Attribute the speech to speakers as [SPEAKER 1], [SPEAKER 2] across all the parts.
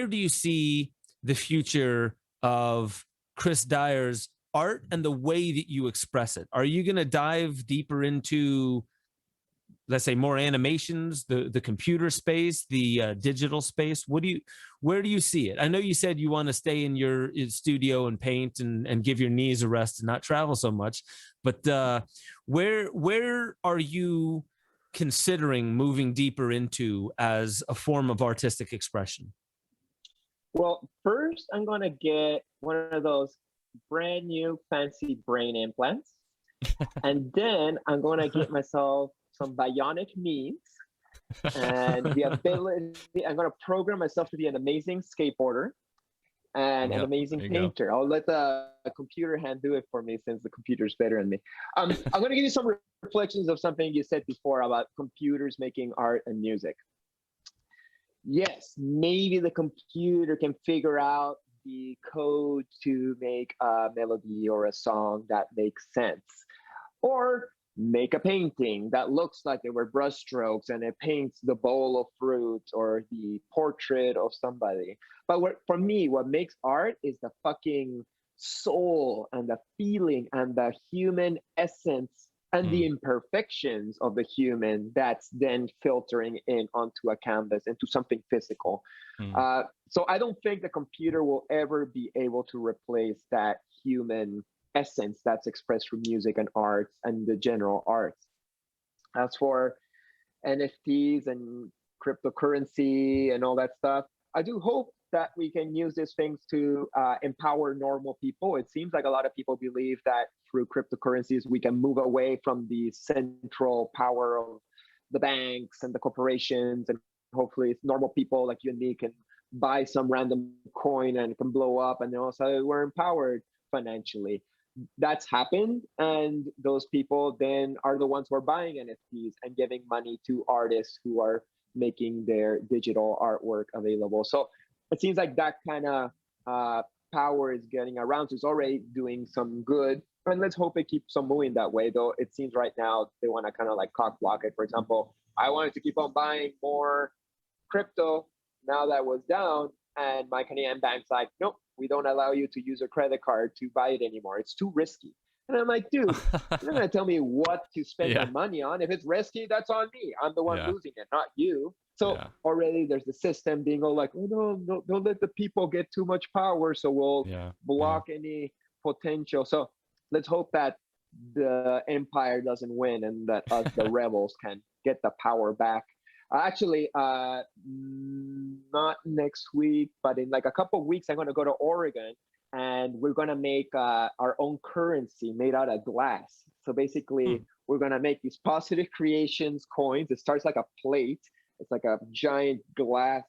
[SPEAKER 1] where do you see the future of Chris Dyer's art and the way that you express it? Are you going to dive deeper into, let's say, more animations, the computer space, the digital space? Where do you see it? I know you said you want to stay in your studio and paint and give your knees a rest and not travel so much, but where are you considering moving deeper into as a form of artistic expression?
[SPEAKER 2] Well, first I'm gonna get one of those brand new fancy brain implants, and then I'm gonna get myself some bionic knees and the ability. I'm gonna program myself to be an amazing skateboarder and an amazing painter. I'll let the computer hand do it for me since the computer's better than me. I'm gonna give you some reflections of something you said before about computers making art and music. Yes, maybe the computer can figure out the code to make a melody or a song that makes sense, or make a painting that looks like there were brush strokes and it paints the bowl of fruit or the portrait of somebody. But for me, what makes art is the fucking soul and the feeling and the human essence and the imperfections of the human that's then filtering in onto a canvas, into something physical. So I don't think the computer will ever be able to replace that human essence that's expressed through music and arts and the general arts. As for NFTs and cryptocurrency and all that stuff, I do hope that we can use these things to empower normal people. It seems like a lot of people believe that through cryptocurrencies, we can move away from the central power of the banks and the corporations, and hopefully normal people like you and me can buy some random coin and it can blow up, and then also we're empowered financially. That's happened, and those people then are the ones who are buying NFTs and giving money to artists who are making their digital artwork available. So it seems like that kind of power is getting around. So it's already doing some good, and let's hope it keeps on moving that way. Though it seems right now they want to kind of like cock block it. For example, I wanted to keep on buying more crypto now that was down, and my Canadian bank's like, nope, we don't allow you to use a credit card to buy it anymore. It's too risky. And I'm like, dude, you're not gonna tell me what to spend my money on. If it's risky, that's on me. I'm the one losing it, not you. So already there's the system being all like, oh no, don't let the people get too much power, so we'll block any potential. So let's hope that the empire doesn't win and that us, the rebels, can get the power back. Actually, not next week, but in like a couple of weeks, I'm going to go to Oregon, and we're going to make our own currency made out of glass. So basically, we're going to make these positive creations coins. It starts like a plate. It's like a giant glass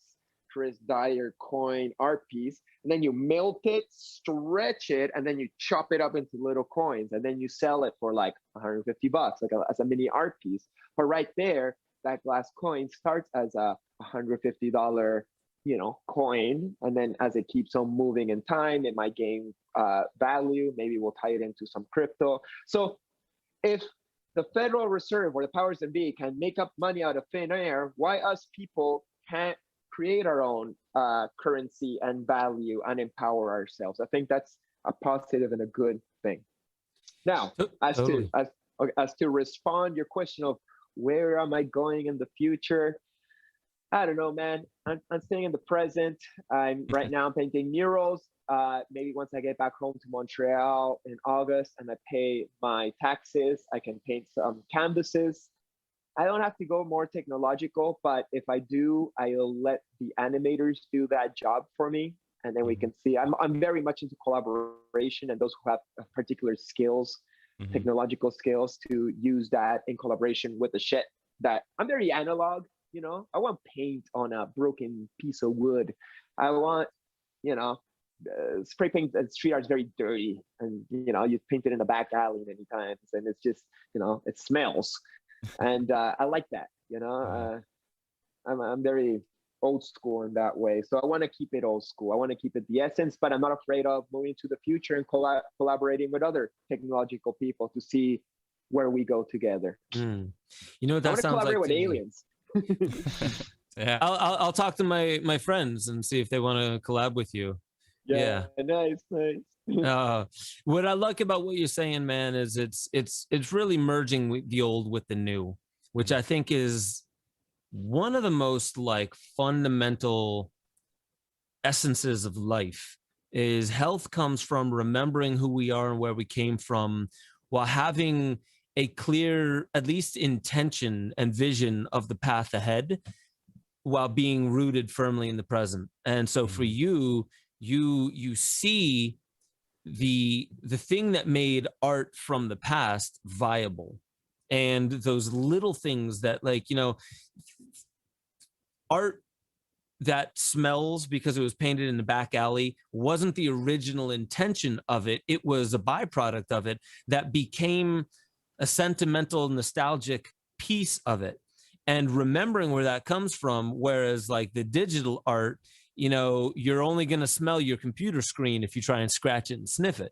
[SPEAKER 2] Chris Dyer coin art piece. And then you melt it, stretch it, and then you chop it up into little coins. And then you sell it for like $150, like as a mini art piece. But right there, that glass coin starts as a $150, coin. And then as it keeps on moving in time, it might gain value. Maybe we'll tie it into some crypto. So if the Federal Reserve or the powers that be can make up money out of thin air, why us people can't create our own currency and value and empower ourselves? I think that's a positive and a good thing. Now, as to respond your question of where am I going in the future? I don't know, man. I'm staying in the present. Right now I'm painting murals. Maybe once I get back home to Montreal in August and I pay my taxes, I can paint some canvases. I don't have to go more technological, but if I do, I'll let the animators do that job for me, and then we can see. I'm very much into collaboration, and those who have particular skills, technological skills, to use that in collaboration with the shit that I'm very analog. I want paint on a broken piece of wood. I want, spray paint and street art is very dirty, and you paint it in a back alley many times, and it's just, it smells. And I like that, I'm very old school in that way. So I want to keep it old school. I want to keep it the essence, but I'm not afraid of moving to the future and collaborating with other technological people to see where we go together.
[SPEAKER 1] That
[SPEAKER 2] I want to
[SPEAKER 1] sounds
[SPEAKER 2] collaborate
[SPEAKER 1] like
[SPEAKER 2] with aliens.
[SPEAKER 3] Yeah.
[SPEAKER 1] I'll talk to my friends and see if they want to collab with you.
[SPEAKER 2] Yeah,
[SPEAKER 1] Yeah.
[SPEAKER 2] nice, nice.
[SPEAKER 1] Uh, what I like about what you're saying, man, is it's really merging with the old with the new, which I think is one of the most like fundamental essences of life. Is health comes from remembering who we are and where we came from, while having a clear, at least intention and vision of the path ahead, while being rooted firmly in the present. And so for you, you see the thing that made art from the past viable, and those little things that, like, art that smells because it was painted in the back alley wasn't the original intention of it. It was a byproduct of it that became a sentimental, nostalgic piece of it. And remembering where that comes from, whereas like the digital art, you're only going to smell your computer screen if you try and scratch it and sniff it.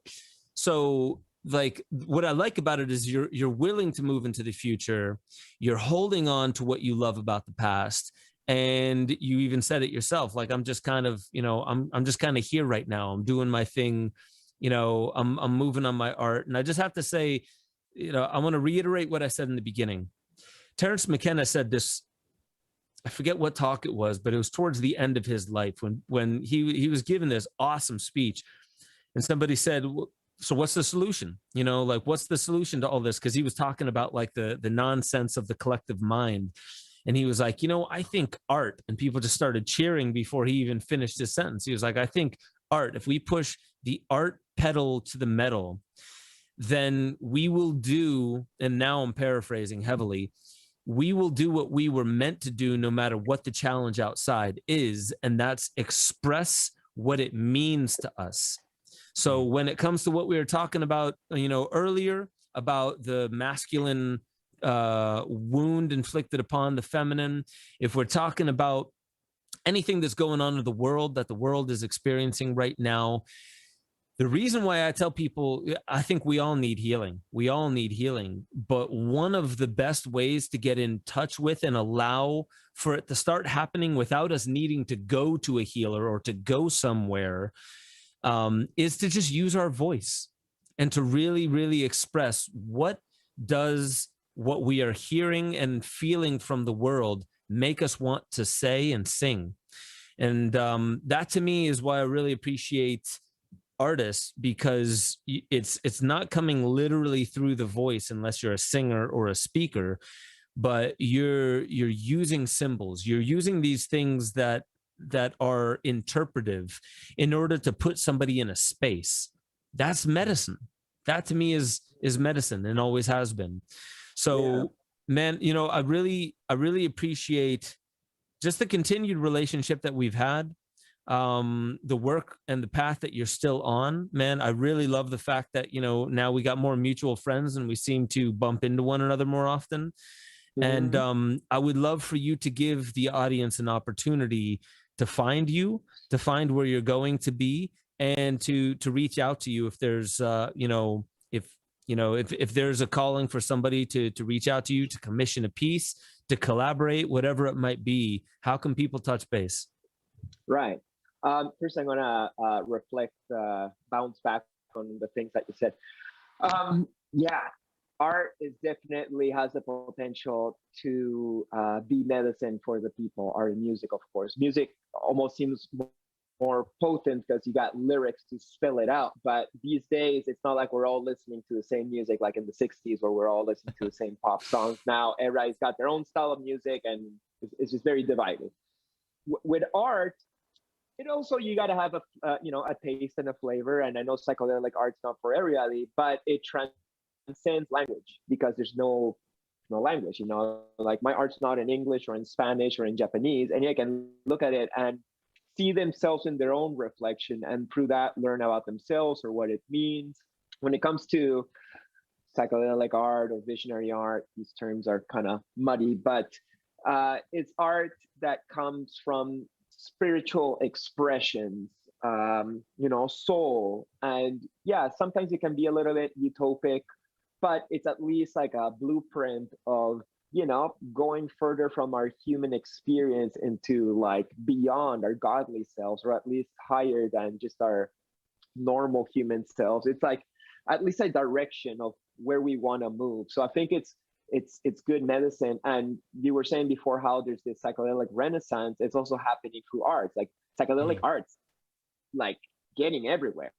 [SPEAKER 1] So like what I like about it is you're willing to move into the future. You're holding on to what you love about the past, and you even said it yourself, like, I'm just kind of, I'm just kind of here right now. I'm doing my thing. I'm moving on my art. And I just have to say, I want to reiterate what I said in the beginning. Terence McKenna said this, I forget what talk it was, but it was towards the end of his life when he was giving this awesome speech, and somebody said, so what's the solution? Like, what's the solution to all this? Because he was talking about like the nonsense of the collective mind. And he was like, I think art, and people just started cheering before he even finished his sentence. He was like, I think art, if we push the art pedal to the metal, then we will do, and now I'm paraphrasing heavily, we will do what we were meant to do no matter what the challenge outside is, and that's express what it means to us. So when it comes to what we were talking about, earlier, about the masculine wound inflicted upon the feminine, if we're talking about anything that's going on in the world that the world is experiencing right now, the reason why I tell people, I think we all need healing. We all need healing. But one of the best ways to get in touch with and allow for it to start happening without us needing to go to a healer or to go somewhere, is to just use our voice and to really, really express what does what we are hearing and feeling from the world make us want to say and sing. And that to me is why I really appreciate artists, because it's not coming literally through the voice unless you're a singer or a speaker, but you're using symbols, you're using these things that are interpretive in order to put somebody in a space. That's medicine. That to me is medicine, and always has been. So man, I really appreciate just the continued relationship that we've had, the work and the path that you're still on, man. I really love the fact that, now we got more mutual friends and we seem to bump into one another more often. And I would love for you to give the audience an opportunity to find you, to find where you're going to be, and to reach out to you if there's if there's a calling for somebody to reach out to you, to commission a piece, to collaborate, whatever it might be. How can people touch base?
[SPEAKER 2] Right. First, I'm gonna reflect, bounce back on the things that you said. Yeah, art is definitely has the potential to be medicine for the people. Art and music, of course. Music almost seems more potent because you got lyrics to spell it out. But these days, it's not like we're all listening to the same music like in the 60s, where we're all listening to the same pop songs. Now, everybody's got their own style of music, and it's just very divided. With art, it also, you got to have a taste and a flavor. And I know psychedelic art's not for everybody, but it transcends language, because there's no language. Like my art's not in English or in Spanish or in Japanese, and you can look at it and see themselves in their own reflection, and through that learn about themselves or what it means. When it comes to psychedelic art or visionary art, these terms are kind of muddy, but it's art that comes from spiritual expressions, soul. And yeah, sometimes it can be a little bit utopic, but it's at least like a blueprint of going further from our human experience into like beyond our godly selves, or at least higher than just our normal human selves. It's like at least a direction of where we want to move. So I think it's good medicine. And you were saying before how there's this psychedelic renaissance. It's also happening through arts, like psychedelic arts, like getting everywhere.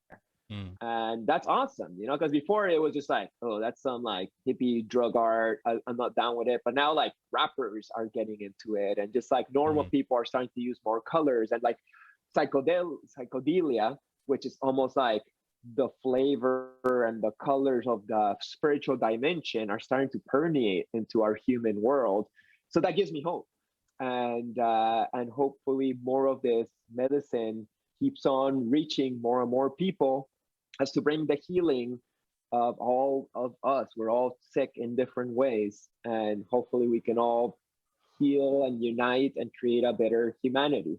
[SPEAKER 2] And that's awesome, because before it was just like, oh, that's some like hippie drug art. I'm not down with it. But now like rappers are getting into it, and just like normal people are starting to use more colors, and like psychedelia, which is almost like the flavor and the colors of the spiritual dimension, are starting to permeate into our human world. So that gives me hope, and hopefully more of this medicine keeps on reaching more and more people, as to bring the healing of all of us. We're all sick in different ways, and hopefully we can all heal and unite and create a better humanity.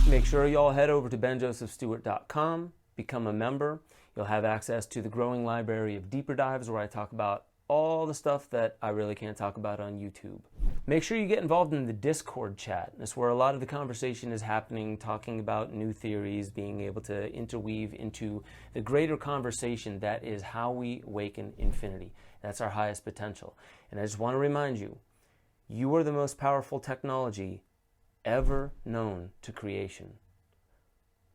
[SPEAKER 3] Make sure y'all head over to benjosephstewart.com, become a member. You'll have access to the growing library of deeper dives, where I talk about all the stuff that I really can't talk about on YouTube. Make sure you get involved in the Discord chat. That's where a lot of the conversation is happening, talking about new theories, being able to interweave into the greater conversation that is how we awaken infinity. That's our highest potential. And I just want to remind you, you are the most powerful technology ever known to creation.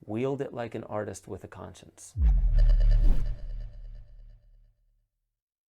[SPEAKER 3] Wield it like an artist with a conscience.